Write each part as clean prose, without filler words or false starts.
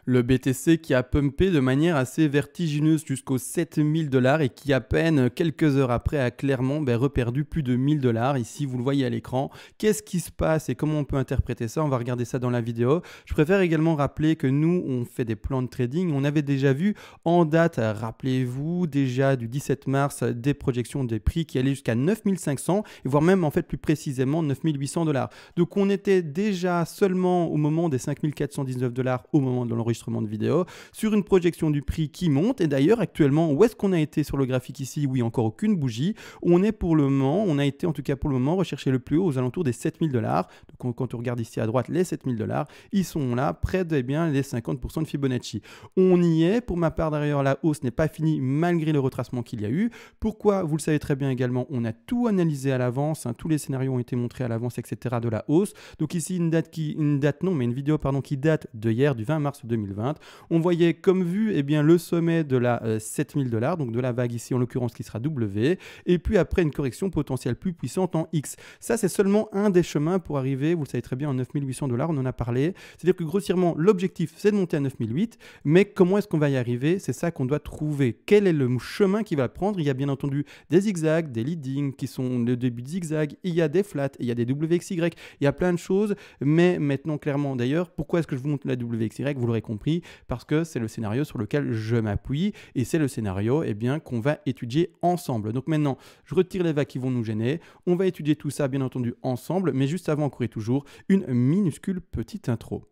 Le BTC qui a pumpé de manière assez vertigineuse jusqu'aux 7000 $ et qui à peine quelques heures après a clairement reperdu plus de 1000 $. Ici, vous le voyez à l'écran. Qu'est-ce qui se passe et comment on peut interpréter ça? On va regarder ça dans la vidéo. Je préfère également rappeler que nous, on fait des plans de trading. On avait déjà vu en date, rappelez-vous, déjà du 17 mars, des projections des prix qui allaient jusqu'à 9500 et voire même en fait plus précisément 9800 $. Donc on était déjà seulement au moment des 5419 $ au moment de l'enregistrement de vidéo sur une projection du prix qui monte. Et d'ailleurs actuellement, où est-ce qu'on a été sur le graphique ici? Oui, encore aucune bougie. On est pour le moment, on a été en tout cas pour le moment rechercher le plus haut aux alentours des 7000 $. Donc quand on regarde ici à droite, les 7000 $, ils sont là près de les 50% de Fibonacci. On y est. Pour ma part, derrière, la hausse n'est pas finie malgré le retracement qu'il y a eu. Pourquoi? Vous le savez très bien également, on a tout analysé à l'avance, tous les scénarios ont été montrés à l'avance, etc. de la hausse. Donc ici, une vidéo qui date de hier, du 20 mars 2020. On voyait comme vu le sommet de la 7000 $, donc de la vague ici en l'occurrence qui sera W, et puis après une correction potentielle plus puissante en X. Ça, c'est seulement un des chemins pour arriver, vous le savez très bien, en 9800 $, on en a parlé. C'est-à-dire que grossièrement, l'objectif, c'est de monter à 9008, mais comment est-ce qu'on va y arriver? C'est ça qu'on doit trouver. Quel est le chemin qui va prendre? Il y a bien entendu des zigzags, des leading qui sont le début de zigzag, il y a des flats, il y a des WXY, il y a plein de choses, mais maintenant clairement d'ailleurs, pourquoi est-ce que je vous montre la WXY? Vous l'aurez compris, parce que c'est le scénario sur lequel je m'appuie et c'est le scénario qu'on va étudier ensemble. Donc maintenant, je retire les vagues qui vont nous gêner, on va étudier tout ça bien entendu ensemble, mais juste avant encore et toujours, une minuscule petite intro.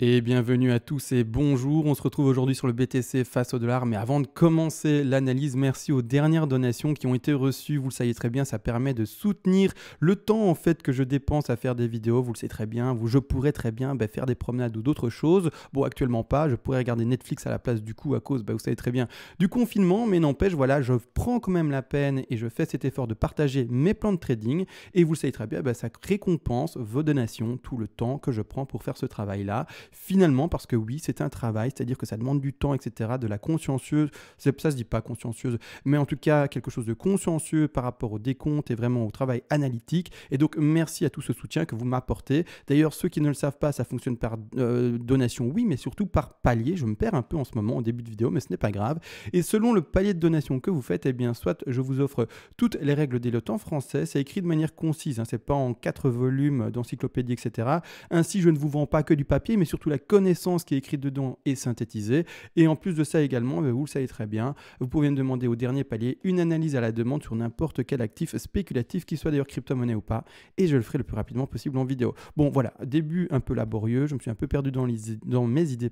Et bienvenue à tous et bonjour, on se retrouve aujourd'hui sur le BTC face au dollar, mais avant de commencer l'analyse, merci aux dernières donations qui ont été reçues, vous le savez très bien, ça permet de soutenir le temps en fait que je dépense à faire des vidéos, vous le savez très bien, je pourrais très bien faire des promenades ou d'autres choses, bon actuellement pas, je pourrais regarder Netflix à la place du coup à cause, vous savez très bien, du confinement, mais n'empêche, voilà, je prends quand même la peine et je fais cet effort de partager mes plans de trading et vous le savez très bien, ça récompense vos donations, tout le temps que je prends pour faire ce travail-là. Finalement, parce que oui, c'est un travail, c'est-à-dire que ça demande du temps, etc., de la consciencieuse, ça se dit pas consciencieuse, mais en tout cas quelque chose de consciencieux par rapport au décompte et vraiment au travail analytique. Et donc, merci à tout ce soutien que vous m'apportez. D'ailleurs, ceux qui ne le savent pas, ça fonctionne par donation, oui, mais surtout par palier. Je me perds un peu en ce moment au début de vidéo, mais ce n'est pas grave. Et selon le palier de donation que vous faites, soit je vous offre toutes les règles des lots en français, c'est écrit de manière concise, c'est pas en 4 volumes d'encyclopédie, etc. Ainsi, je ne vous vends pas que du papier, mais surtout la connaissance qui est écrite dedans est synthétisée. Et en plus de ça également, vous le savez très bien, vous pouvez me demander au dernier palier une analyse à la demande sur n'importe quel actif spéculatif, qu'il soit d'ailleurs crypto-monnaie ou pas, et je le ferai le plus rapidement possible en vidéo. Bon voilà, début un peu laborieux, je me suis un peu perdu dans mes idées,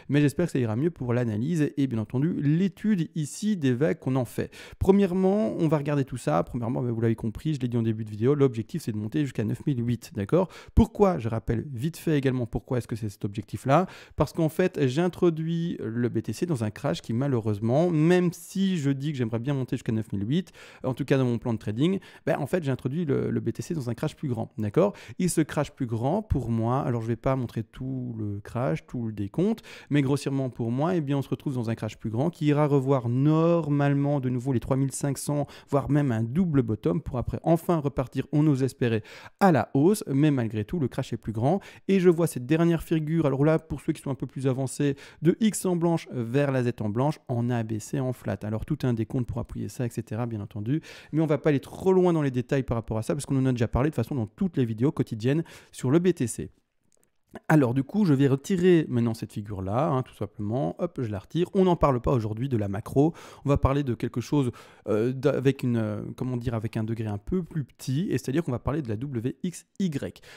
mais j'espère que ça ira mieux pour l'analyse et bien entendu l'étude ici des vagues qu'on en fait. Premièrement, on va regarder tout ça. Premièrement, vous l'avez compris, je l'ai dit en début de vidéo, l'objectif c'est de monter jusqu'à 9008, d'accord? Pourquoi? Je rappelle vite fait également pourquoi est-ce que c'est cet objectif-là, parce qu'en fait, j'ai introduit le BTC dans un crash qui malheureusement, même si je dis que j'aimerais bien monter jusqu'à 9008, en tout cas dans mon plan de trading, en fait, j'ai introduit le BTC dans un crash plus grand, d'accord? Et ce crash plus grand, pour moi, alors je ne vais pas montrer tout le crash, tout le décompte, mais grossièrement pour moi, on se retrouve dans un crash plus grand qui ira revoir normalement de nouveau les 3500, voire même un double bottom pour après enfin repartir, on ose espérer, à la hausse, mais malgré tout, le crash est plus grand. Et je vois cette dernière figure, alors là, pour ceux qui sont un peu plus avancés, de X en blanche vers la Z en blanche, en ABC, en flat. Alors tout un décompte pour appuyer ça, etc., bien entendu. Mais on ne va pas aller trop loin dans les détails par rapport à ça, parce qu'on en a déjà parlé de façon dans toutes les vidéos quotidiennes sur le BTC. Alors du coup, je vais retirer maintenant cette figure-là, tout simplement. Hop, je la retire. On n'en parle pas aujourd'hui de la macro. On va parler de quelque chose avec avec un degré un peu plus petit, et c'est-à-dire qu'on va parler de la WXY.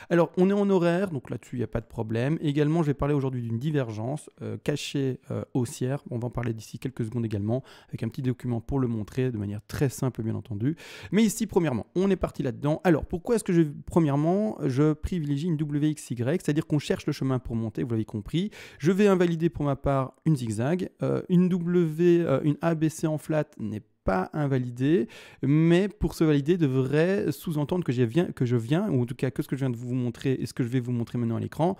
Alors, on est en horaire, donc là-dessus, il n'y a pas de problème. Également, je vais parler aujourd'hui d'une divergence cachée haussière. On va en parler d'ici quelques secondes également, avec un petit document pour le montrer de manière très simple, bien entendu. Mais ici, premièrement, on est parti là-dedans. Alors, pourquoi est-ce que je privilégie une WXY, c'est-à-dire qu'on cherche le chemin pour monter, vous l'avez compris. Je vais invalider pour ma part une zigzag. Une ABC en flat n'est pas invalidé, mais pour se valider devrait sous-entendre que je viens, ou en tout cas que ce que je viens de vous montrer et ce que je vais vous montrer maintenant à l'écran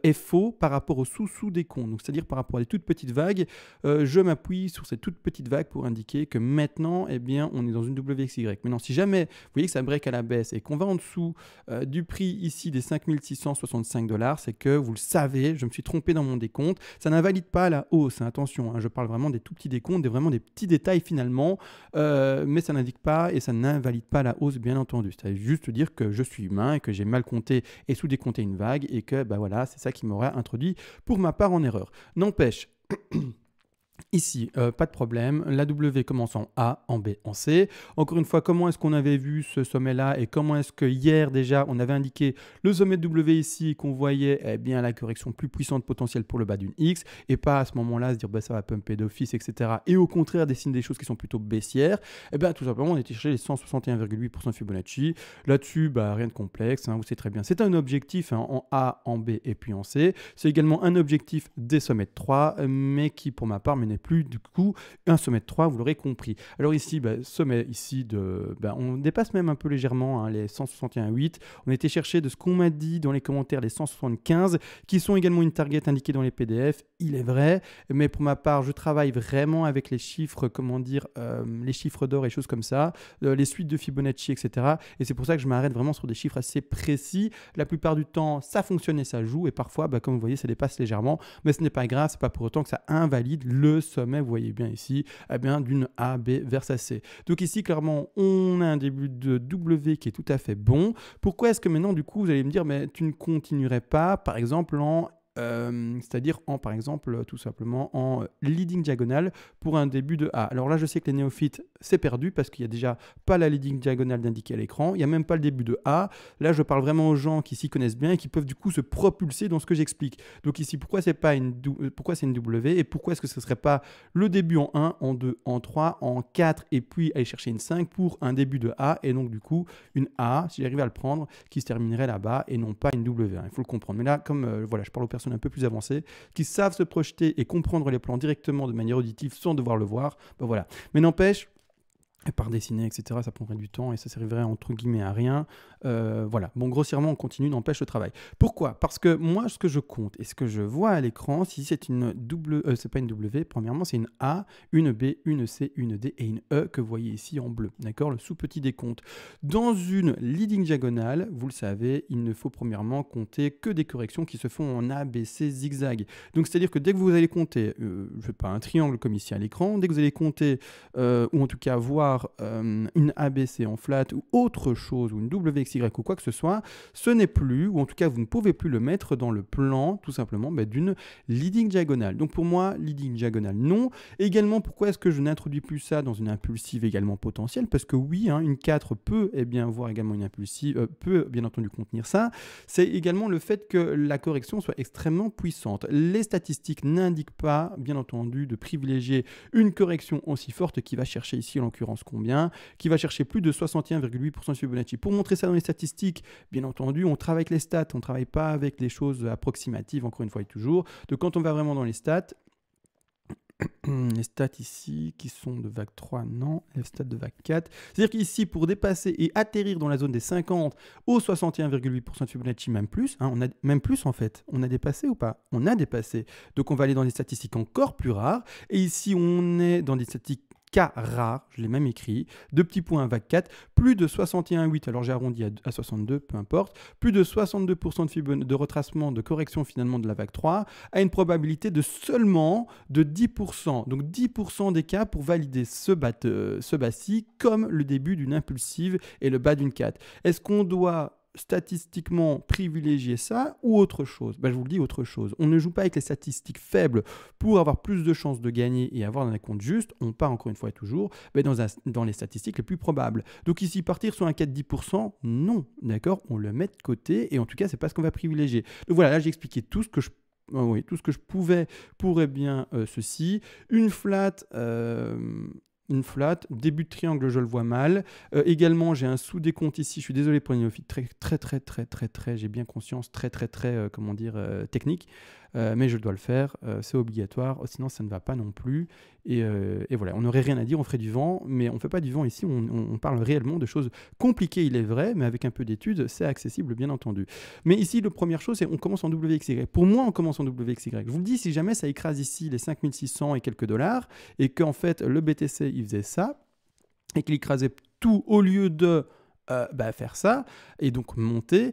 est faux par rapport au sous-sous des comptes. Donc c'est-à-dire par rapport à des toutes petites vagues, je m'appuie sur ces toutes petites vagues pour indiquer que maintenant, eh bien, on est dans une WXY. Maintenant, si jamais vous voyez que ça break à la baisse et qu'on va en dessous du prix ici des 5 665 $, c'est que vous le savez, je me suis trompé dans mon décompte. Ça n'invalide pas la hausse, hein, attention, hein, je parle vraiment des tout petits décomptes, vraiment des petits détails finalement, mais ça n'indique pas et ça n'invalide pas la hausse, bien entendu. C'est juste dire que je suis humain et que j'ai mal compté et sous-décompté une vague et que bah voilà, c'est ça qui m'aura introduit pour ma part en erreur. N'empêche. Ici, pas de problème, la W commence en A, en B, en C. Encore une fois, comment est-ce qu'on avait vu ce sommet-là et comment est-ce que hier déjà on avait indiqué le sommet de W ici qu'on voyait eh bien, la correction plus puissante potentielle pour le bas d'une X et pas à ce moment-là se dire bah, ça va pumper d'office, etc. Et au contraire dessine des choses qui sont plutôt baissières. Et bien tout simplement on était chercher les 161,8% Fibonacci. Là-dessus, bah, rien de complexe, hein, vous savez très bien. C'est un objectif hein, en A, en B et puis en C. C'est également un objectif des sommets de 3, mais qui pour ma part n'est plus du coup un sommet de 3, vous l'aurez compris. Alors ici, sommet ici de... on dépasse même un peu légèrement hein, les 161,8. On a été chercher de ce qu'on m'a dit dans les commentaires les 175, qui sont également une target indiquée dans les PDF. Il est vrai, mais pour ma part, je travaille vraiment avec les chiffres, comment dire, les chiffres d'or et choses comme ça, les suites de Fibonacci, etc. Et c'est pour ça que je m'arrête vraiment sur des chiffres assez précis. La plupart du temps, ça fonctionne et ça joue. Et parfois, comme vous voyez, ça dépasse légèrement. Mais ce n'est pas grave, c'est pas pour autant que ça invalide le sommet, vous voyez bien ici, eh bien, d'une A, B vers sa C. Donc ici, clairement, on a un début de W qui est tout à fait bon. Pourquoi est-ce que maintenant, du coup, vous allez me dire, mais tu ne continuerais pas, par exemple, c'est-à-dire par exemple tout simplement en leading diagonale pour un début de A. Alors là je sais que les néophytes c'est perdu parce qu'il n'y a déjà pas la leading diagonale d'indiquer à l'écran, il n'y a même pas le début de A. Là je parle vraiment aux gens qui s'y connaissent bien et qui peuvent du coup se propulser dans ce que j'explique. Donc ici pourquoi c'est une W et pourquoi est-ce que ce ne serait pas le début en 1, en 2, en 3, en 4 et puis aller chercher une 5 pour un début de A et donc du coup une A si j'arrive à le prendre qui se terminerait là-bas et non pas une W. Il faut le comprendre. Mais là comme voilà je parle aux personnes un peu plus avancées, qui savent se projeter et comprendre les plans directement de manière auditive sans devoir le voir, voilà. Mais n'empêche, par dessiner, etc., ça prendrait du temps et ça servirait entre guillemets à rien. Voilà. Bon, grossièrement, on continue, n'empêche le travail. Pourquoi? Parce que moi, ce que je compte et ce que je vois à l'écran, si c'est une c'est pas une W, premièrement, c'est une A, une B, une C, une D et une E que vous voyez ici en bleu. D'accord? Le sous-petit décompte. Dans une leading diagonale, vous le savez, il ne faut premièrement compter que des corrections qui se font en A, B, C, zigzag. Donc, c'est-à-dire que dès que vous allez compter, je sais pas, un triangle comme ici à l'écran, dès que vous allez compter, ou en tout cas voir une ABC en flat ou autre chose, ou une WXY ou quoi que ce soit, ce n'est plus, ou en tout cas vous ne pouvez plus le mettre dans le plan tout simplement d'une leading diagonale. Donc pour moi, leading diagonale, non. Et également, pourquoi est-ce que je n'introduis plus ça dans une impulsive également potentielle? Parce que oui, hein, une 4 peut bien voir également une impulsive, peut bien entendu contenir ça. C'est également le fait que la correction soit extrêmement puissante. Les statistiques n'indiquent pas, bien entendu, de privilégier une correction aussi forte qui va chercher ici, en l'occurrence, combien, qui va chercher plus de 61,8% de Fibonacci. Pour montrer ça dans les statistiques, bien entendu, on travaille avec les stats, on ne travaille pas avec des choses approximatives, encore une fois et toujours. Donc quand on va vraiment dans les stats, les stats ici qui sont de vague 3, non, les stats de vague 4. C'est-à-dire qu'ici, pour dépasser et atterrir dans la zone des 50 au 61,8% de Fibonacci, même plus, hein, on a même plus en fait, on a dépassé ou pas? On a dépassé. Donc on va aller dans des statistiques encore plus rares. Et ici, on est dans des statistiques cas rare, je l'ai même écrit, 2 petits points, vague 4, plus de 61,8, alors j'ai arrondi à 62, peu importe, plus de 62% de retracement, de correction finalement de la vague 3, à une probabilité de seulement de 10%. Donc 10% des cas pour valider ce bas-ci comme le début d'une impulsive et le bas d'une 4. Est-ce qu'on doit statistiquement privilégier ça ou autre chose? Je vous le dis, autre chose. On ne joue pas avec les statistiques faibles pour avoir plus de chances de gagner et avoir un compte juste. On part encore une fois et toujours dans les statistiques les plus probables. Donc ici, partir sur un 4-10%, non, d'accord? On le met de côté et en tout cas, c'est pas ce qu'on va privilégier. Donc voilà, là j'ai expliqué tout ce que je tout ce que je pouvais pour ceci. Une flat... une flat, début de triangle, je le vois mal. Également, j'ai un sous-décompte ici. Je suis désolé pour les néophytes, très, j'ai bien conscience, très, comment dire, technique. mais je dois le faire, c'est obligatoire, sinon ça ne va pas non plus. Et voilà, on n'aurait rien à dire, on ferait du vent, mais on ne fait pas du vent ici, on parle réellement de choses compliquées, il est vrai, mais avec un peu d'études, c'est accessible, bien entendu. Mais ici, la première chose, c'est on commence en WXY. Pour moi, on commence en WXY. Je vous le dis, si jamais ça écrase ici les 5600 et quelques dollars, et qu'en fait, le BTC, il faisait ça, et qu'il écrasait tout au lieu de faire ça, et donc monter,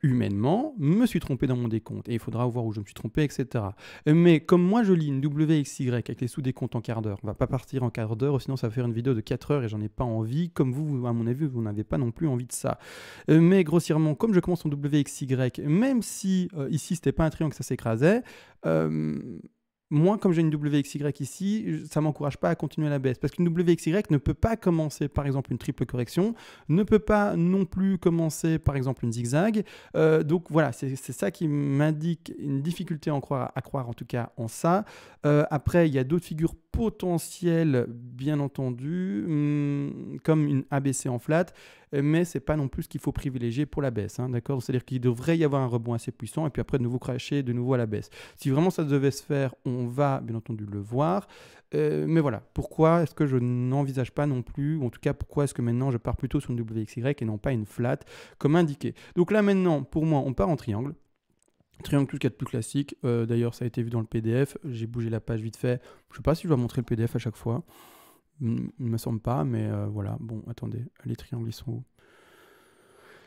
humainement, me suis trompé dans mon décompte, et il faudra voir où je me suis trompé, etc. Mais comme moi, je lis une WXY avec les sous-décomptes en quart d'heure, on va pas partir en quart d'heure, sinon ça va faire une vidéo de 4 heures, et j'en ai pas envie, comme vous, à mon avis, vous n'avez pas non plus envie de ça. Mais grossièrement, comme je commence en WXY, même si ici, c'était pas un triangle, ça s'écrasait, moi, comme j'ai une WXY ici, ça ne m'encourage pas à continuer à la baisse. Parce qu'une WXY ne peut pas commencer, par exemple, une triple correction, ne peut pas non plus commencer, par exemple, une zigzag. Donc voilà, c'est ça qui m'indique une difficulté à croire, en tout cas, en ça. Après, il y a d'autres figures potentielles, bien entendu, comme une ABC en flat, mais ce n'est pas non plus ce qu'il faut privilégier pour la baisse. Hein, d'accord, c'est-à-dire qu'il devrait y avoir un rebond assez puissant, et puis après, de nouveau cracher de nouveau à la baisse. Si vraiment ça devait se faire, on va bien entendu le voir. Mais voilà, pourquoi est-ce que je n'envisage pas non plus, ou en tout cas pourquoi est-ce que maintenant je pars plutôt sur une WXY et non pas une flat comme indiqué. Donc là maintenant, pour moi, on part en triangle. Triangle, tout ce qu'il y a de plus classique. D'ailleurs, ça a été vu dans le PDF. J'ai bougé la page vite fait. Je ne sais pas si je dois montrer le PDF à chaque fois. Il ne me semble pas, mais voilà. Bon, attendez. Les triangles, ils sont où?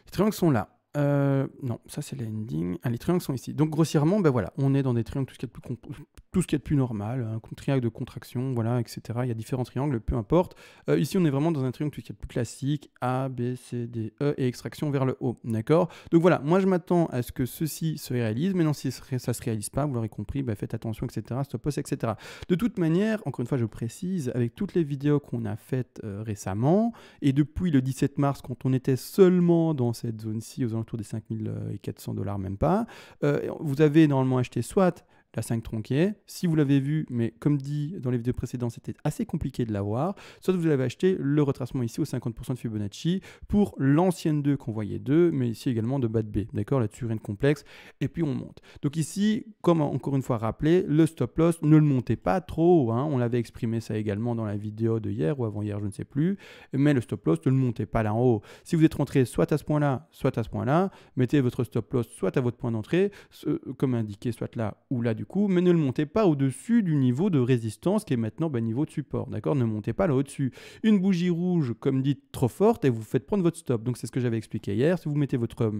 Les triangles sont là. Non, ça c'est l'ending. Ah, les triangles sont ici. Donc grossièrement, ben voilà, on est dans des triangles, tout ce qui est de plus normal, un triangle de contraction, voilà, etc. Il y a différents triangles, peu importe. Ici, on est vraiment dans un triangle tout ce qui est de plus classique, A, B, C, D, E, et extraction vers le haut, d'accord? Donc voilà, moi je m'attends à ce que ceci se réalise, mais non, si ça se réalise pas, vous l'aurez compris, ben, faites attention, etc. Stop loss, etc. De toute manière, encore une fois, je précise, avec toutes les vidéos qu'on a faites récemment, et depuis le 17 mars, quand on était seulement dans cette zone-ci, aux alentours des 5400 $, même pas, vous avez normalement acheté soit la 5 tronquée, si vous l'avez vu, mais comme dit dans les vidéos précédentes, c'était assez compliqué de l'avoir, soit vous avez acheté le retracement ici au 50% de Fibonacci pour l'ancienne 2 qu'on voyait 2, mais ici également de bas de B, d'accord, là-dessus rien de complexe, et puis on monte. Donc ici, comme encore une fois rappelé, le stop loss, ne le montez pas trop, hein, on l'avait exprimé ça également dans la vidéo de hier ou avant-hier, je ne sais plus, mais le stop loss, ne le montez pas là en haut. Si vous êtes rentré soit à ce point-là, soit à ce point-là, mettez votre stop loss soit à votre point d'entrée, comme indiqué, soit là ou là du coup, mais ne le montez pas au-dessus du niveau de résistance qui est maintenant niveau de support, d'accord? Ne montez pas là au-dessus. Une bougie rouge, comme dit, trop forte et vous faites prendre votre stop. Donc c'est ce que j'avais expliqué hier. Si vous mettez votre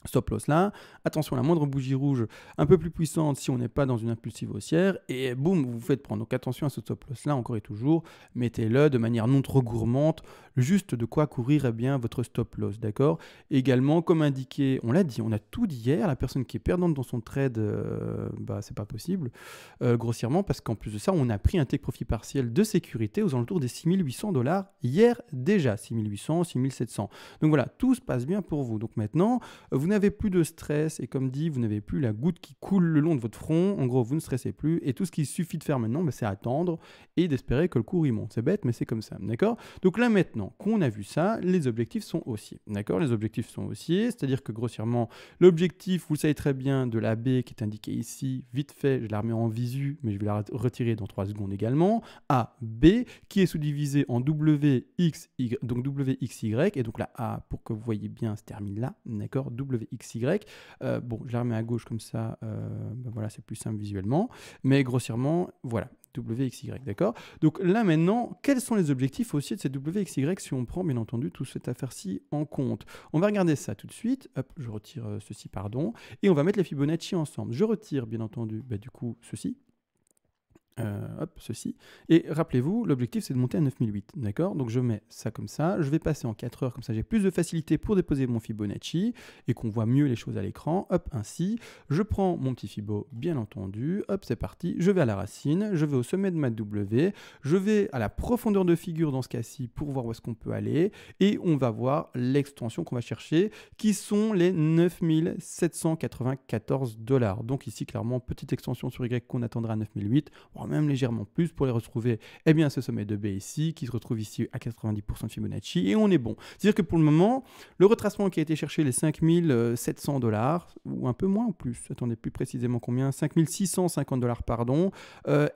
stop loss là, attention, la moindre bougie rouge un peu plus puissante si on n'est pas dans une impulsive haussière, et boum, vous vous faites prendre. Donc attention à ce stop loss là, encore et toujours, mettez-le de manière non trop gourmande, juste de quoi couvrir bien votre stop loss, d'accord? Également, comme indiqué, on l'a dit, on a tout dit hier, la personne qui est perdante dans son trade, c'est pas possible, grossièrement, parce qu'en plus de ça, on a pris un take profit partiel de sécurité aux alentours des 6800 $ hier déjà, 6800, 6700. Donc voilà, tout se passe bien pour vous. Donc maintenant, vous n'avez plus de stress et comme dit, vous n'avez plus la goutte qui coule le long de votre front. En gros, vous ne stressez plus et tout ce qu'il suffit de faire maintenant, c'est attendre et d'espérer que le cours y monte. C'est bête, mais c'est comme ça, d'accord? Donc là maintenant qu'on a vu ça, les objectifs sont haussiers, d'accord? Les objectifs sont haussiers, c'est-à-dire que grossièrement, l'objectif, vous le savez très bien, de la B qui est indiqué ici, vite fait, je la remets en visu, mais je vais la retirer dans 3 secondes également, A, B, qui est sous-divisé en W, X, Y, donc W, X, Y, et donc la A, pour que vous voyez bien, se termine là, d'accord? W, X, Y. Bon, je la remets à gauche comme ça, voilà, c'est plus simple visuellement. Mais grossièrement, voilà, W, X, Y, d'accord? Donc là maintenant, quels sont les objectifs aussi de cette W, X, Y si on prend bien entendu toute cette affaire-ci en compte? On va regarder ça tout de suite. Hop, je retire ceci, pardon. Et on va mettre les Fibonacci ensemble. Je retire bien entendu, du coup, ceci. Ceci. Et rappelez-vous, l'objectif c'est de monter à 9008, d'accord? Donc je mets ça comme ça, je vais passer en 4 heures, comme ça j'ai plus de facilité pour déposer mon Fibonacci et qu'on voit mieux les choses à l'écran. Hop, ainsi, je prends mon petit Fibo, bien entendu, hop, c'est parti, je vais à la racine, je vais au sommet de ma W, je vais à la profondeur de figure dans ce cas-ci pour voir où est-ce qu'on peut aller et on va voir l'extension qu'on va chercher qui sont les 9794 $. Donc ici, clairement, petite extension sur Y qu'on attendra à 9008. Bon, voire même légèrement plus pour les retrouver à ce sommet de B ici, qui se retrouve ici à 90% de Fibonacci, et on est bon. C'est-à-dire que pour le moment, le retracement qui a été cherché les 5700$, ou un peu moins ou plus, attendez plus précisément combien, 5650$, pardon,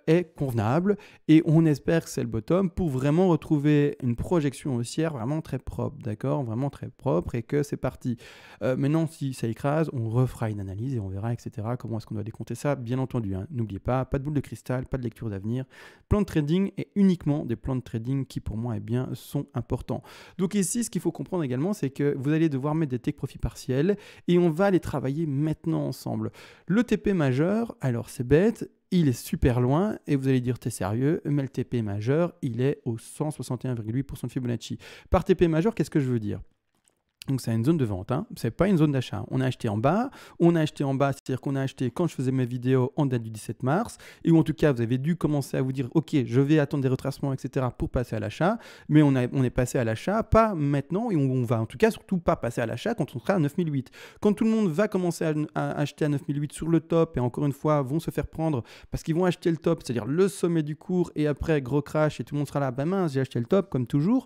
est convenable, et on espère que c'est le bottom pour vraiment retrouver une projection haussière vraiment très propre, d'accord, vraiment très propre, et que c'est parti. Maintenant, si ça écrase, on refera une analyse et on verra, etc. Comment est-ce qu'on doit décompter ça, bien entendu. Hein. N'oubliez pas de boule de cristal, pas de lecture d'avenir. Plan de trading et uniquement des plans de trading qui, pour moi, sont importants. Donc ici, ce qu'il faut comprendre également, c'est que vous allez devoir mettre des take profits partiels et on va les travailler maintenant ensemble. Le TP majeur, alors c'est bête, il est super loin et vous allez dire t'es sérieux, mais le TP majeur, il est au 161,8% de Fibonacci. Par TP majeur, qu'est-ce que je veux dire ? Donc c'est une zone de vente, hein. Ce n'est pas une zone d'achat. On a acheté en bas, c'est-à-dire qu'on a acheté quand je faisais mes vidéos en date du 17 mars, et où en tout cas vous avez dû commencer à vous dire ok, je vais attendre des retracements, etc. pour passer à l'achat, mais on est passé à l'achat, pas maintenant, et on va en tout cas surtout pas passer à l'achat quand on sera à 9008. Quand tout le monde va commencer à acheter à 9008 sur le top, et encore une fois vont se faire prendre parce qu'ils vont acheter le top, c'est-à-dire le sommet du cours, et après gros crash, et tout le monde sera là, bah mince, j'ai acheté le top comme toujours.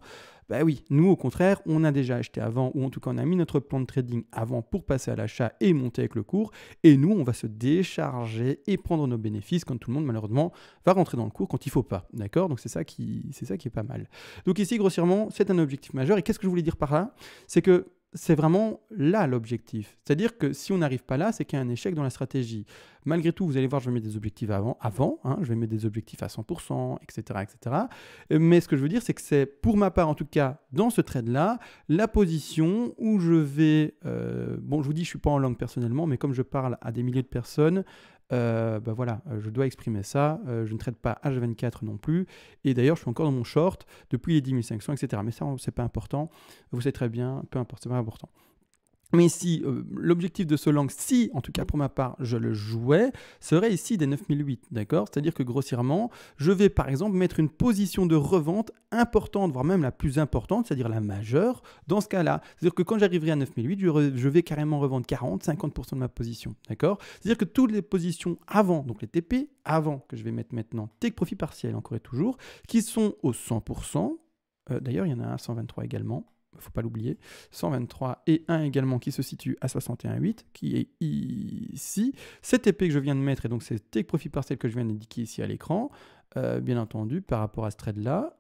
Ben oui, nous au contraire, on a déjà acheté avant, ou en tout cas on a mis notre plan de trading avant pour passer à l'achat et monter avec le cours, et nous on va se décharger et prendre nos bénéfices quand tout le monde malheureusement va rentrer dans le cours quand il ne faut pas, d'accord? Donc c'est ça qui est pas mal. Donc ici grossièrement, c'est un objectif majeur, et qu'est-ce que je voulais dire par là? C'est que c'est vraiment là l'objectif. C'est-à-dire que si on n'arrive pas là, c'est qu'il y a un échec dans la stratégie. Malgré tout, vous allez voir, je vais mettre des objectifs avant hein, je vais mettre des objectifs à 100%, etc., etc. Mais ce que je veux dire, c'est que c'est, pour ma part en tout cas, dans ce trade-là, la position où je vais... bon, je vous dis, je ne suis pas en langue personnellement, mais comme je parle à des milliers de personnes, voilà, je dois exprimer ça. Je ne traite pas H24 non plus. Et d'ailleurs, je suis encore dans mon short depuis les 10 500, etc. Mais ça, c'est pas important. Vous savez très bien, peu importe, c'est pas important. Mais ici, l'objectif de ce long, si, en tout cas pour ma part, je le jouais, serait ici des 9008, d'accord? C'est-à-dire que grossièrement, je vais par exemple mettre une position de revente importante, voire même la plus importante, c'est-à-dire la majeure, dans ce cas-là. C'est-à-dire que quand j'arriverai à 9008, je vais carrément revendre 40-50% de ma position, d'accord? C'est-à-dire que toutes les positions avant, donc les TP, avant que je vais mettre maintenant, take profit partiel encore et toujours, qui sont au 100%, d'ailleurs il y en a un à 123 également, il ne faut pas l'oublier, 123 et 1 également qui se situe à 61,8, qui est ici. Cet TP que je viens de mettre, et donc c'est take profit partiel que je viens d'indiquer ici à l'écran, bien entendu, par rapport à ce trade-là,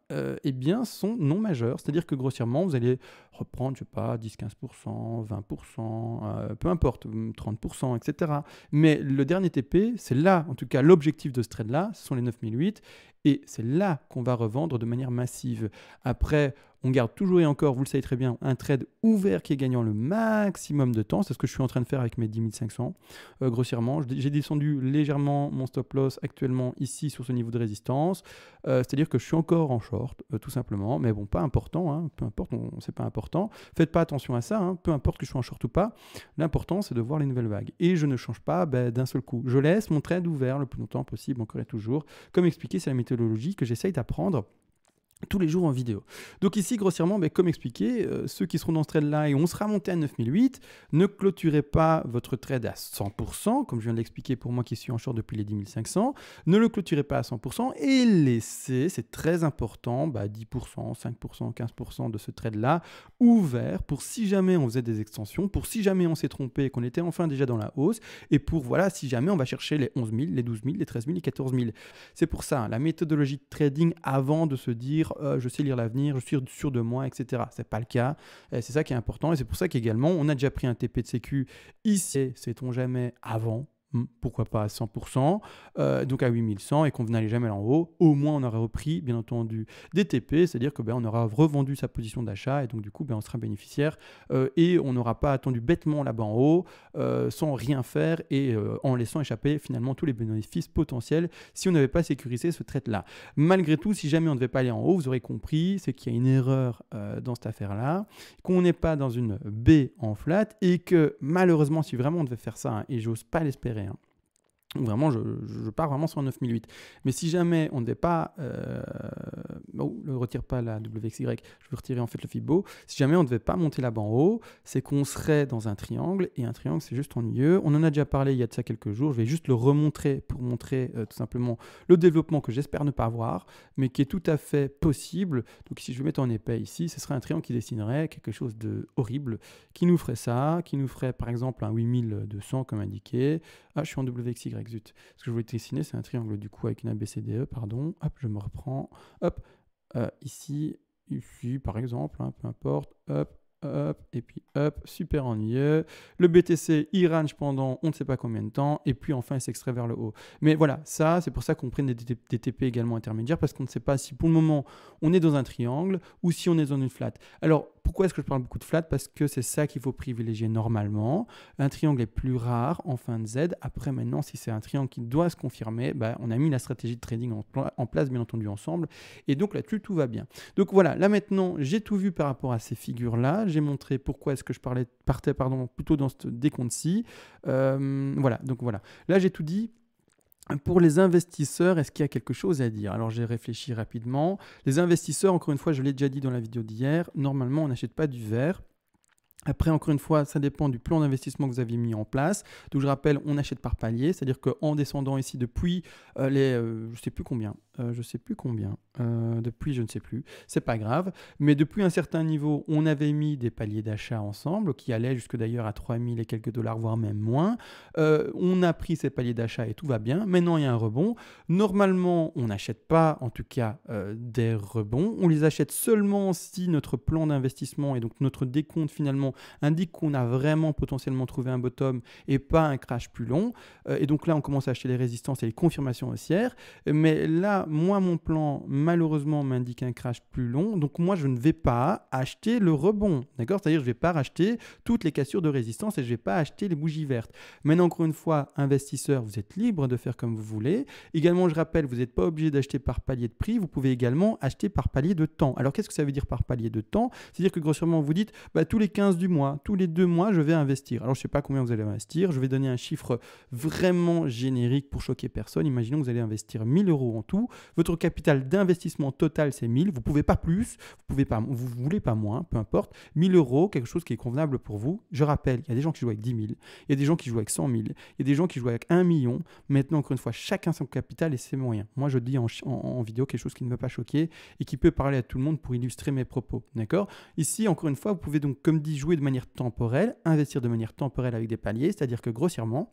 sont non majeurs. C'est-à-dire que grossièrement, vous allez reprendre, je sais pas, 10-15%, 20%, peu importe, 30%, etc. Mais le dernier TP, c'est là, en tout cas, l'objectif de ce trade-là, ce sont les 9008, et c'est là qu'on va revendre de manière massive. Après, on garde toujours et encore, vous le savez très bien, un trade ouvert qui est gagnant le maximum de temps. C'est ce que je suis en train de faire avec mes 10 500. Grossièrement, j'ai descendu légèrement mon stop loss actuellement ici sur ce niveau de résistance. C'est-à-dire que je suis encore en short, tout simplement. Mais bon, pas important. Hein, peu importe, c'est pas important. Faites pas attention à ça. Hein, peu importe que je sois en short ou pas. L'important, c'est de voir les nouvelles vagues. Et je ne change pas d'un seul coup. Je laisse mon trade ouvert le plus longtemps possible, encore et toujours. Comme expliqué, c'est la méthodologie que j'essaye d'apprendre tous les jours en vidéo. Donc ici, grossièrement, comme expliqué, ceux qui seront dans ce trade-là et on sera monté à 9008, ne clôturez pas votre trade à 100%, comme je viens de l'expliquer pour moi qui suis en short depuis les 10 500, ne le clôturez pas à 100% et laissez, c'est très important, 10%, 5%, 15% de ce trade-là ouvert pour si jamais on faisait des extensions, pour si jamais on s'est trompé et qu'on était enfin déjà dans la hausse, et pour, voilà, si jamais on va chercher les 11 000, les 12 000, les 13 000, les 14 000. C'est pour ça, la méthodologie de trading avant de se dire je sais lire l'avenir, je suis sûr de moi, etc. Ce n'est pas le cas. C'est ça qui est important. Et c'est pour ça qu'également, on a déjà pris un TP de sécu ici, sait-on jamais, avant. Pourquoi pas à 100%, donc à 8100 et qu'on n'allait jamais en haut, au moins on aurait repris bien entendu des TP, c'est-à-dire que on aura revendu sa position d'achat et donc du coup on sera bénéficiaire et on n'aura pas attendu bêtement là-bas en haut sans rien faire et en laissant échapper finalement tous les bénéfices potentiels si on n'avait pas sécurisé ce trade-là. Malgré tout, si jamais on ne devait pas aller en haut, vous aurez compris, c'est qu'il y a une erreur dans cette affaire-là, qu'on n'est pas dans une B en flat et que malheureusement si vraiment on devait faire ça, et j'ose pas l'espérer, Vraiment, je pars vraiment sur un 9008. Mais si jamais on ne devait pas... oh, ne retire pas la WXY, je veux retirer en fait le Fibo. Si jamais on ne devait pas monter là-bas en haut, c'est qu'on serait dans un triangle, et un triangle, c'est juste ennuyeux. On en a déjà parlé il y a de ça quelques jours. Je vais juste le remontrer pour montrer tout simplement le développement que j'espère ne pas avoir, mais qui est tout à fait possible. Donc si je vais mettre en épais ici, ce serait un triangle qui dessinerait quelque chose de horrible, qui nous ferait ça, qui nous ferait par exemple un 8200 comme indiqué. Ah, je suis en WXY, zut. Ce que je voulais dessiner, c'est un triangle du coup avec une ABCDE, pardon. Hop, je me reprends. Hop, ici, par exemple, hein, peu importe. Hop, hop, et puis hop, super ennuyeux. Le BTC, il range pendant on ne sait pas combien de temps, et puis enfin, il s'extrait vers le haut. Mais voilà, ça, c'est pour ça qu'on prenne des TP également intermédiaires, parce qu'on ne sait pas si pour le moment, on est dans un triangle ou si on est dans une flat. Alors, pourquoi est-ce que je parle beaucoup de flat? Parce que c'est ça qu'il faut privilégier normalement. Un triangle est plus rare en fin de Z. Après, maintenant, si c'est un triangle qui doit se confirmer, bah, on a mis la stratégie de trading en place, bien entendu, ensemble. Et donc là-dessus, tout va bien. Donc voilà, là maintenant, j'ai tout vu par rapport à ces figures-là. J'ai montré pourquoi est-ce que je partais plutôt dans ce décompte-ci. Voilà, donc voilà. Là, j'ai tout dit. Pour les investisseurs, est-ce qu'il y a quelque chose à dire? Alors, j'ai réfléchi rapidement. Les investisseurs, encore une fois, je l'ai déjà dit dans la vidéo d'hier, normalement, on n'achète pas du vert. Après, encore une fois, ça dépend du plan d'investissement que vous avez mis en place. Donc, je rappelle, on achète par palier, c'est-à-dire qu'en descendant ici depuis je ne sais plus combien, depuis je ne sais plus, c'est pas grave, mais depuis un certain niveau, on avait mis des paliers d'achat ensemble qui allaient jusque d'ailleurs à 3000 et quelques dollars, voire même moins. On a pris ces paliers d'achat et tout va bien. Maintenant, il y a un rebond. Normalement, on n'achète pas, en tout cas, des rebonds. On les achète seulement si notre plan d'investissement et donc notre décompte finalement indique qu'on a vraiment potentiellement trouvé un bottom et pas un crash plus long. Et donc là, on commence à acheter les résistances et les confirmations haussières. Mais là, moi, mon plan, malheureusement, m'indique un crash plus long. Donc moi, je ne vais pas acheter le rebond. D'accord? C'est-à-dire que je ne vais pas racheter toutes les cassures de résistance et je ne vais pas acheter les bougies vertes. Maintenant, encore une fois, investisseurs, vous êtes libre de faire comme vous voulez. Également, je rappelle, vous n'êtes pas obligé d'acheter par palier de prix. Vous pouvez également acheter par palier de temps. Alors, qu'est-ce que ça veut dire par palier de temps? C'est-à-dire que grossièrement, vous dites, bah, tous les 15 du mois, tous les 2 mois, je vais investir. Alors, je ne sais pas combien vous allez investir. Je vais donner un chiffre vraiment générique pour choquer personne. Imaginons que vous allez investir 1000 € en tout. Votre capital d'investissement total, c'est 1000. Vous ne pouvez pas plus, vous voulez pas moins, peu importe. 1000 €, quelque chose qui est convenable pour vous. Je rappelle, il y a des gens qui jouent avec 10 000, il y a des gens qui jouent avec 100 000, il y a des gens qui jouent avec 1 million. Maintenant, encore une fois, chacun son capital et ses moyens. Moi, je dis en vidéo quelque chose qui ne va pas choquer et qui peut parler à tout le monde pour illustrer mes propos. D'accord? Ici, encore une fois, vous pouvez donc, comme dit, jouer de manière temporelle, investir de manière temporelle avec des paliers, c'est-à-dire que grossièrement,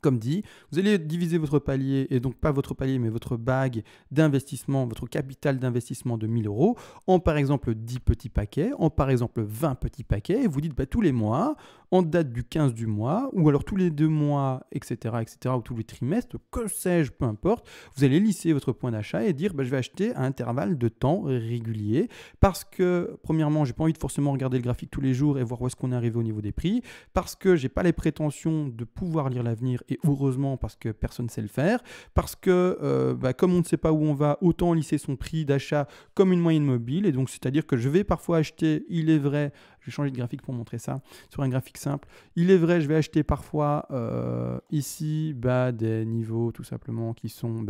comme dit, vous allez diviser votre palier, et donc pas votre palier, mais votre bague d'investissement, votre capital d'investissement de 1000 € en par exemple 10 petits paquets, en par exemple 20 petits paquets, et vous dites bah, tous les mois, en date du 15 du mois, ou alors tous les 2 mois, etc., ou tous les trimestres, que sais-je, peu importe, vous allez lisser votre point d'achat et dire bah, je vais acheter à intervalles de temps réguliers, parce que, premièrement, j'ai pas envie de forcément regarder le graphique tous les jours et voir où est-ce qu'on est arrivé au niveau des prix, parce que j'ai pas les prétentions de pouvoir lire l'avenir, et heureusement parce que personne ne sait le faire, parce que comme on ne sait pas où on va, autant lisser son prix d'achat comme une moyenne mobile, et donc c'est-à-dire que je vais parfois acheter, il est vrai, je vais changer de graphique pour montrer ça, sur un graphique simple, il est vrai, je vais acheter parfois ici des niveaux tout simplement qui sont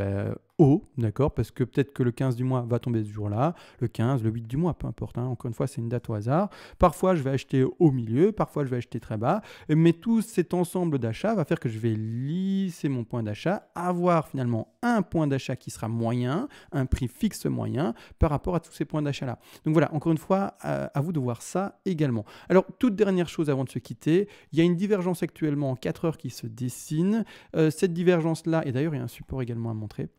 hauts, d'accord, parce que peut-être que le 15 du mois va tomber ce jour-là, le 15, le 8 du mois, peu importe, hein, encore une fois c'est une date au hasard, parfois je vais acheter au milieu, parfois je vais acheter très bas, mais tout cet ensemble d'achats va faire que je vais lisser mon point d'achat, avoir finalement un point d'achat qui sera moyen, un prix fixe moyen par rapport à tous ces points d'achat-là. Donc voilà, encore une fois, à vous de voir ça également. Alors, toute dernière chose avant de se quitter, il y a une divergence actuellement en 4 heures qui se dessine. Cette divergence-là, et d'ailleurs, il y a un support également à montrer.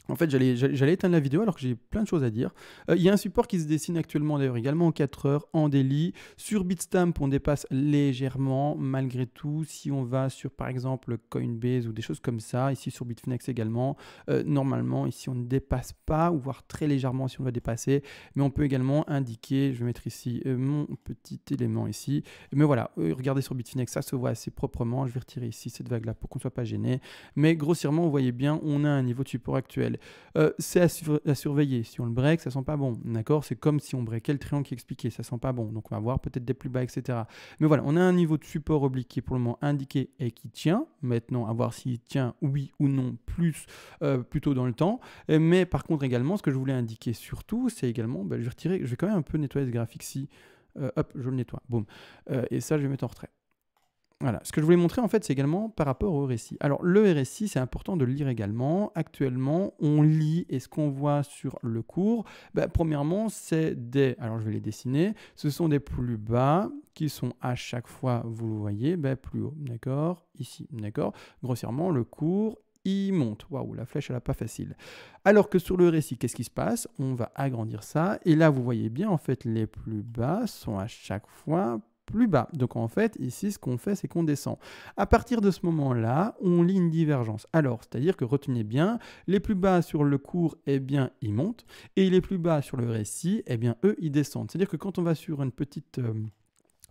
En fait, j'allais éteindre la vidéo alors que j'ai plein de choses à dire. Il y a un support qui se dessine actuellement d'ailleurs également en 4 heures en daily. Sur Bitstamp, on dépasse légèrement malgré tout. Si on va sur par exemple Coinbase ou des choses comme ça, ici sur Bitfinex également, normalement ici on ne dépasse pas ou voire très légèrement si on va dépasser. Mais on peut également indiquer, je vais mettre ici mon petit élément ici. Mais voilà, regardez sur Bitfinex, ça se voit assez proprement. Je vais retirer ici cette vague là pour qu'on ne soit pas gêné. Mais grossièrement, vous voyez bien, on a un niveau de support actuel potentiel. C'est à surveiller. Si on le break, ça sent pas bon. D'accord? C'est comme si on breakait le triangle qui expliquait. Ça sent pas bon. Donc on va voir peut-être des plus bas, etc. Mais voilà, on a un niveau de support oblique qui est pour le moment indiqué et qui tient. Maintenant, à voir s'il tient oui ou non plutôt dans le temps. Mais par contre également, ce que je voulais indiquer surtout, c'est également, je vais quand même un peu nettoyer ce graphique-ci. Hop, je le nettoie. Boum. Et ça, je vais mettre en retrait. Voilà, ce que je voulais montrer en fait, c'est également par rapport au RSI. Alors le RSI, c'est important de le lire également. Actuellement, on lit et ce qu'on voit sur le cours, premièrement, c'est alors je vais les dessiner, ce sont des plus bas qui sont à chaque fois, vous le voyez, plus haut, d'accord? Ici, d'accord? Grossièrement, le cours, il monte. Waouh, la flèche, elle n'a pas facile. Alors que sur le RSI, qu'est-ce qui se passe? On va agrandir ça. Et là, vous voyez bien, en fait, les plus bas sont à chaque fois plus bas. Donc en fait, ici, ce qu'on fait, c'est qu'on descend. À partir de ce moment-là, on lit une divergence. Alors, c'est-à-dire que retenez bien, les plus bas sur le cours, eh bien, ils montent. Et les plus bas sur le RSI, eh bien, eux, ils descendent. C'est-à-dire que quand on va sur une petite...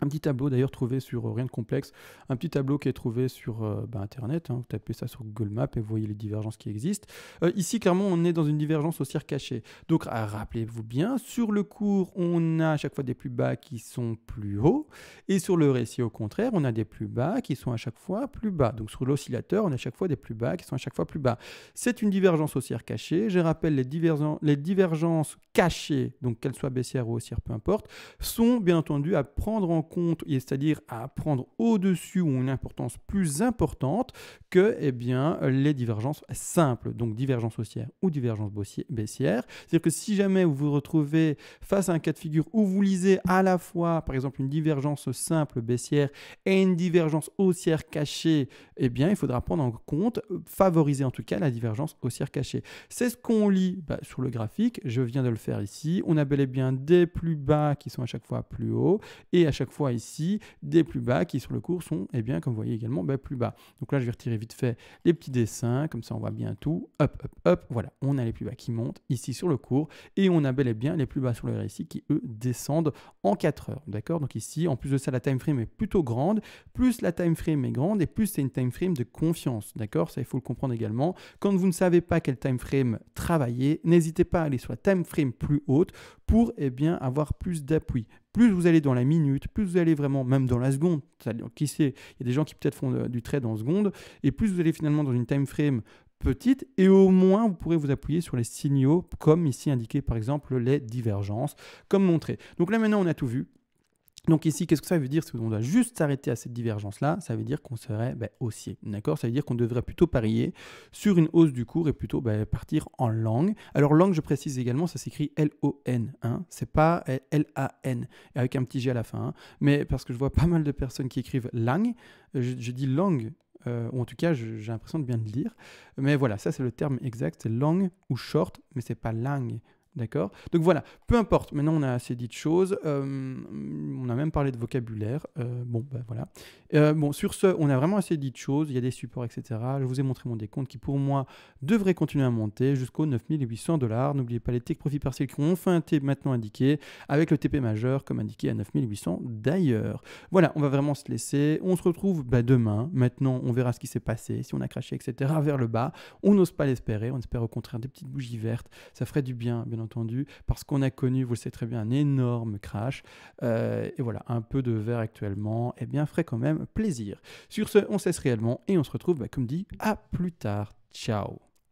un petit tableau d'ailleurs trouvé sur rien de complexe, un petit tableau qui est trouvé sur Internet, vous tapez ça sur Google Maps et vous voyez les divergences qui existent. Ici, clairement, on est dans une divergence haussière cachée. Donc, rappelez-vous bien, sur le cours, on a à chaque fois des plus bas qui sont plus hauts, et sur le RSI, au contraire, on a des plus bas qui sont à chaque fois plus bas. Donc, sur l'oscillateur, on a à chaque fois des plus bas qui sont à chaque fois plus bas. C'est une divergence haussière cachée. Je rappelle, les divergences cachées, donc qu'elles soient baissières ou haussières, peu importe, sont bien entendu à prendre en compte, c'est-à-dire à prendre au-dessus ou une importance plus importante que les divergences simples, donc divergence haussière ou divergence baissière. C'est-à-dire que si jamais vous vous retrouvez face à un cas de figure où vous lisez à la fois, par exemple, une divergence simple baissière et une divergence haussière cachée, il faudra prendre en compte, favoriser en tout cas la divergence haussière cachée. C'est ce qu'on lit sur le graphique, je viens de le faire ici. On a bel et bien des plus bas qui sont à chaque fois plus hauts et à chaque fois ici des plus bas qui sur le cours sont comme vous voyez également plus bas. Donc là je vais retirer vite fait les petits dessins, comme ça on voit bien tout, hop hop hop, voilà, on a les plus bas qui montent ici sur le cours et on a bel et bien les plus bas sur le RSI qui eux descendent en 4 heures, d'accord? Donc ici en plus de ça la time frame est plutôt grande, plus la time frame est grande et plus c'est une time frame de confiance, d'accord? Ça il faut le comprendre également. Quand vous ne savez pas quel time frame travailler, n'hésitez pas à aller sur la time frame plus haute pour avoir plus d'appui. Plus vous allez dans la minute, plus vous allez vraiment même dans la seconde, qui sait, il y a des gens qui peut-être font du trade en seconde, et plus vous allez finalement dans une time frame petite, et au moins vous pourrez vous appuyer sur les signaux, comme ici indiqué par exemple les divergences, comme montré. Donc là maintenant on a tout vu. Donc ici, qu'est-ce que ça veut dire? Si on doit juste s'arrêter à cette divergence-là, ça veut dire qu'on serait haussier, d'accord? Ça veut dire qu'on devrait plutôt parier sur une hausse du cours et plutôt partir en long. Alors long, je précise également, ça s'écrit L-O-N, c'est pas L-A-N, avec un petit G à la fin, mais parce que je vois pas mal de personnes qui écrivent lang, je dis long, ou en tout cas j'ai l'impression de bien le dire, mais voilà, ça c'est le terme exact, c'est long ou short, mais c'est pas lang. D'accord? Donc voilà, peu importe, maintenant on a assez dit de choses, on a même parlé de vocabulaire, voilà. Sur ce, on a vraiment assez dit de choses, il y a des supports, etc. Je vous ai montré mon décompte qui pour moi devrait continuer à monter jusqu'aux 9800 $. N'oubliez pas les take profits partiels qui ont enfin été maintenant indiqués, avec le TP majeur comme indiqué à 9800 d'ailleurs. Voilà, on va vraiment se laisser, on se retrouve demain, maintenant on verra ce qui s'est passé, si on a craché, etc. vers le bas, on n'ose pas l'espérer, on espère au contraire des petites bougies vertes, ça ferait du bien entendu, parce qu'on a connu, vous le savez très bien, un énorme crash. Et voilà, un peu de vert actuellement, ferait quand même plaisir. Sur ce, on cesse réellement et on se retrouve, comme dit, à plus tard. Ciao.